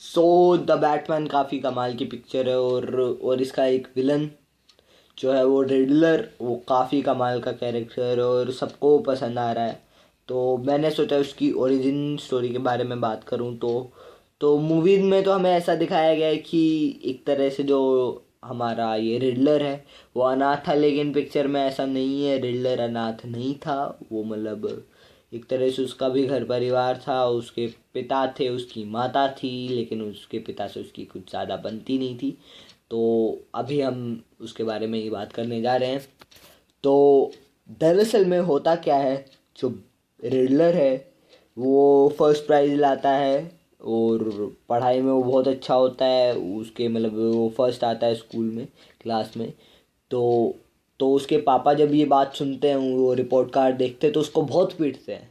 So the Batman काफ़ी कमाल की पिक्चर है और इसका एक विलन जो है वो रिडलर, वो काफ़ी कमाल का कैरेक्टर है और सबको पसंद आ रहा है। तो मैंने सोचा उसकी ओरिजिन स्टोरी के बारे में बात करूं। तो मूवी में तो हमें ऐसा दिखाया गया है कि एक तरह से जो हमारा ये रिडलर है वो अनाथ था, लेकिन पिक्चर में ऐसा नहीं है। रिडलर अनाथ नहीं था, वो मतलब एक तरह से उसका भी घर परिवार था। उसके पिता थे, उसकी माता थी, लेकिन उसके पिता से उसकी कुछ ज़्यादा बनती नहीं थी। तो अभी हम उसके बारे में ही बात करने जा रहे हैं। तो दरअसल में होता क्या है, जो रिडलर है वो फर्स्ट प्राइज़ लाता है और पढ़ाई में वो बहुत अच्छा होता है। उसके मतलब वो फर्स्ट आता है स्कूल में, क्लास में। तो तो उसके पापा जब ये बात सुनते हैं, वो रिपोर्ट कार्ड देखते हैं तो उसको बहुत पीटते हैं।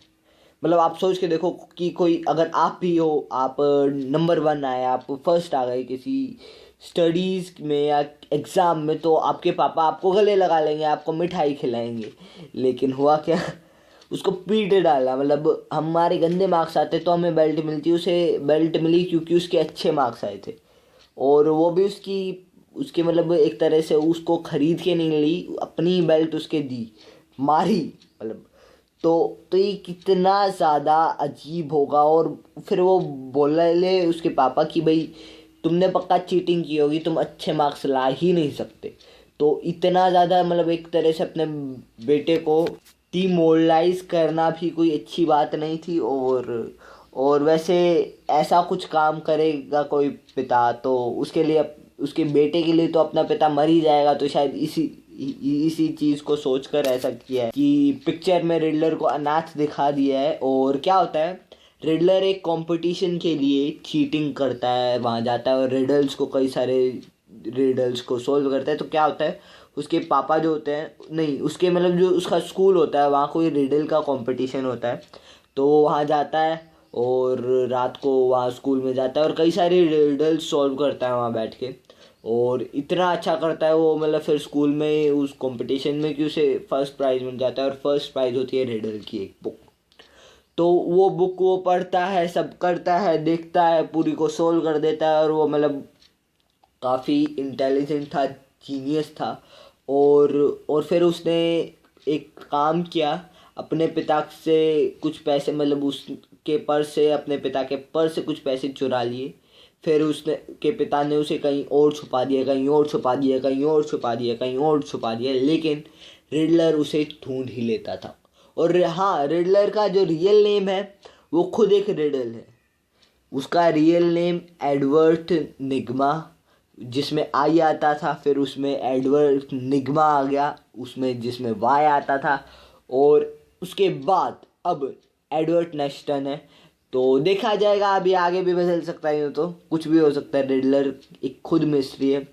मतलब आप सोच के देखो कि कोई अगर आप भी हो, आप नंबर 1 आए, आप फर्स्ट आ गए किसी स्टडीज़ में या एग्ज़ाम में, तो आपके पापा आपको गले लगा लेंगे, आपको मिठाई खिलाएंगे। लेकिन हुआ क्या, उसको पीट डाला। मतलब हमारे गंदे मार्क्स आते तो हमें बेल्ट मिलती, उसे बेल्ट मिली क्योंकि उसके अच्छे मार्क्स आए थे। और वो भी उसकी उसके मतलब एक तरह से उसको खरीद के नहीं ली, अपनी बेल्ट उसके दी, मारी मतलब। तो ये कितना ज़्यादा अजीब होगा। और फिर वो बोले उसके पापा कि भाई तुमने पक्का चीटिंग की होगी, तुम अच्छे मार्क्स ला ही नहीं सकते। तो इतना ज़्यादा मतलब एक तरह से अपने बेटे को डिमोरलाइज करना भी कोई अच्छी बात नहीं थी। और वैसे ऐसा कुछ काम करेगा कोई पिता तो उसके लिए, उसके बेटे के लिए तो अपना पिता मर ही जाएगा। तो शायद इसी चीज़ को सोचकर ऐसा किया है कि पिक्चर में रिडलर को अनाथ दिखा दिया है। और क्या होता है, रिडलर एक कंपटीशन के लिए चीटिंग करता है, वहाँ जाता है और रिडल्स को, कई सारे रिडल्स को सोल्व करता है। तो क्या होता है, उसके पापा जो होते हैं, नहीं उसके मतलब जो उसका स्कूल होता है वहाँ कोई रिडल का कंपटीशन होता है। तो वो वहाँ जाता है और रात को वहाँ स्कूल में जाता है और कई सारी रिडल्स सॉल्व करता है वहाँ बैठ के। और इतना अच्छा करता है वो, मतलब फिर स्कूल में उस कंपटीशन में कि उसे फर्स्ट प्राइज़ मिल जाता है। और फर्स्ट प्राइज़ होती है रिडल की एक बुक। तो वो बुक वो पढ़ता है, सब करता है, देखता है, पूरी को सोल्व कर देता है। और वो मतलब काफ़ी इंटेलिजेंट था, जीनियस था। और और फिर उसने एक काम किया, अपने पिता से कुछ पैसे, मतलब उसके पर्स से, अपने पिता के पर्स से कुछ पैसे चुरा लिए। फिर उसने के पिता ने उसे कहीं और छुपा दिया, कहीं और छुपा दिया, कहीं और छुपा दिया, कहीं और छुपा दिया, लेकिन रिडलर उसे ढूंढ ही लेता था। और हाँ, रिडलर का जो रियल नेम है वो खुद एक रिडल है। उसका रियल नेम एडवर्ड निग्मा, जिसमें आई आता था, फिर उसमें एडवर्ड निग्मा आ गया, उसमें जिसमें वाई आता था। और उसके बाद अब एडवर्ड नेस्टन है। तो देखा जाएगा, अभी आगे भी बदल सकता है, यूँ तो कुछ भी हो सकता है। रिडलर एक खुद मिस्ट्री है।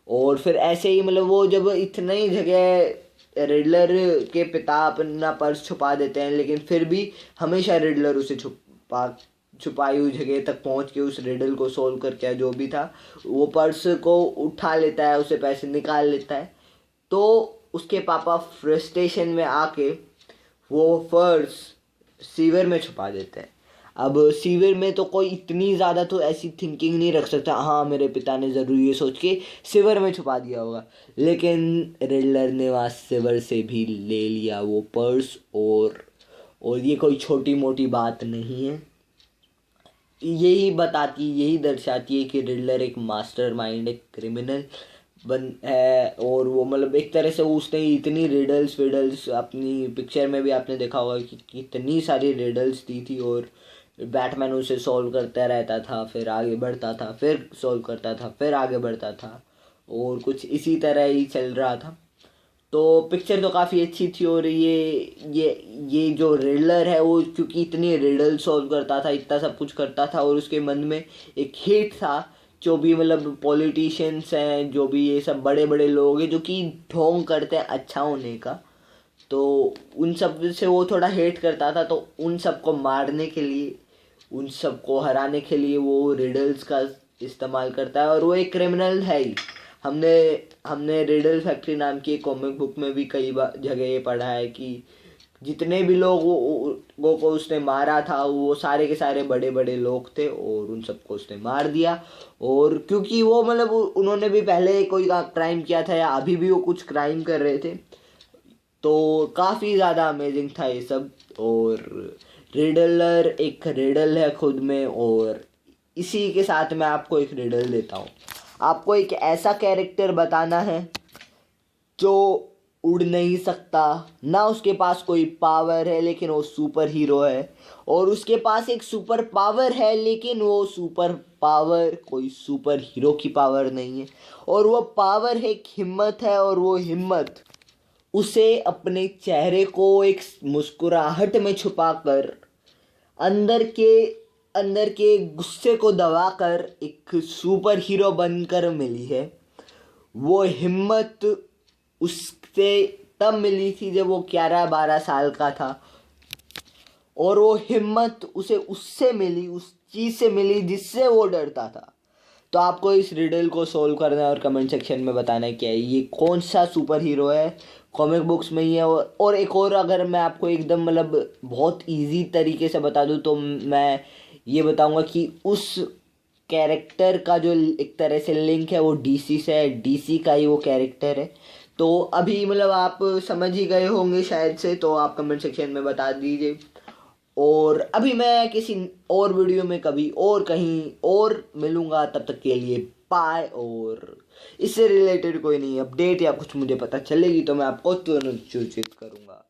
और फिर ऐसे ही मतलब वो जब इतनी जगह रिडलर के पिता अपना पर्स छुपा देते हैं, लेकिन फिर भी हमेशा रिडलर उसे छुपाई हुई जगह तक पहुंच के उस रिडल को सोल्व करके, जो भी था वो पर्स को उठा लेता है, उसे पैसे निकाल लेता है। तो उसके पापा फ्रस्ट्रेशन में आके वो पर्स सीवर में छुपा देते हैं। अब सीवर में तो कोई इतनी ज़्यादा तो ऐसी थिंकिंग नहीं रख सकता, हाँ मेरे पिता ने ज़रूर ये सोच के सीवर में छुपा दिया होगा। लेकिन रिडलर ने वहाँ सीवर से भी ले लिया वो पर्स। और ये कोई छोटी मोटी बात नहीं है। यही दर्शाती है कि रिडलर एक मास्टरमाइंड, एक क्रिमिनल बन है। और वो मतलब एक तरह से उसने इतनी रिडल्स विडल्स, अपनी पिक्चर में भी आपने देखा होगा कि कितनी सारी रिडल्स दी थी। और बैटमैन उसे सॉल्व करता रहता था, फिर आगे बढ़ता था, फिर सॉल्व करता था, फिर आगे बढ़ता था। और कुछ इसी तरह ही चल रहा था। तो पिक्चर तो काफ़ी अच्छी थी। और ये जो रिडलर है वो क्योंकि इतनी रिडल सॉल्व करता था, इतना सब कुछ करता था, और उसके मन में एक हेट था, जो भी मतलब पॉलिटिशियंस हैं, जो भी ये सब बड़े बड़े लोग हैं जो कि ढोंग करते हैं अच्छा होने का, तो उन सब से वो थोड़ा हेट करता था। तो उन सबको मारने के लिए, उन सबको हराने के लिए वो रिडल्स का इस्तेमाल करता है। और वो एक क्रिमिनल है ही। हमने हमने रिडल फैक्ट्री नाम की एक कॉमिक बुक में भी कई बार जगह ये पढ़ा है कि जितने भी लोगों को उसने मारा था वो सारे के सारे बड़े बड़े लोग थे और उन सबको उसने मार दिया। और क्योंकि वो मतलब उन्होंने भी पहले कोई क्राइम किया था या अभी भी वो कुछ क्राइम कर रहे थे, तो काफ़ी ज़्यादा अमेजिंग था ये सब। और रिडलर एक रिडल है खुद में, और इसी के साथ मैं आपको एक रिडल देता हूँ। आपको एक ऐसा कैरेक्टर बताना है जो उड़ नहीं सकता, ना उसके पास कोई पावर है लेकिन वो सुपर हीरो है, और उसके पास एक सुपर पावर है लेकिन वो सुपर पावर कोई सुपर हीरो की पावर नहीं है, और वो पावर है एक हिम्मत है, और वो हिम्मत उसे अपने चेहरे को एक मुस्कुराहट में छुपाकर अंदर के गुस्से को दबाकर एक सुपर हीरो बनकर मिली है। वो हिम्मत उससे तब मिली थी जब वो 11-12 साल का था, और वो हिम्मत उसे उससे मिली, उस चीज़ से मिली जिससे वो डरता था। तो आपको इस रिडल को सोल्व करना है और कमेंट सेक्शन में बताना है कि ये कौन सा सुपर हीरो है, कॉमिक बुक्स में ही है। और एक और अगर मैं आपको एकदम मतलब बहुत इजी तरीके से बता दूं तो मैं ये बताऊंगा कि उस कैरेक्टर का जो एक तरह से लिंक है वो डीसी से है, डीसी का ही वो कैरेक्टर है। तो अभी मतलब आप समझ ही गए होंगे शायद से, तो आप कमेंट सेक्शन में बता दीजिए। और अभी मैं किसी और वीडियो में कभी और कहीं और मिलूंगा, तब तक के लिए बाय। और इससे रिलेटेड कोई नहीं अपडेट या कुछ मुझे पता चलेगी तो मैं आपको तुरंत सूचित करूंगा।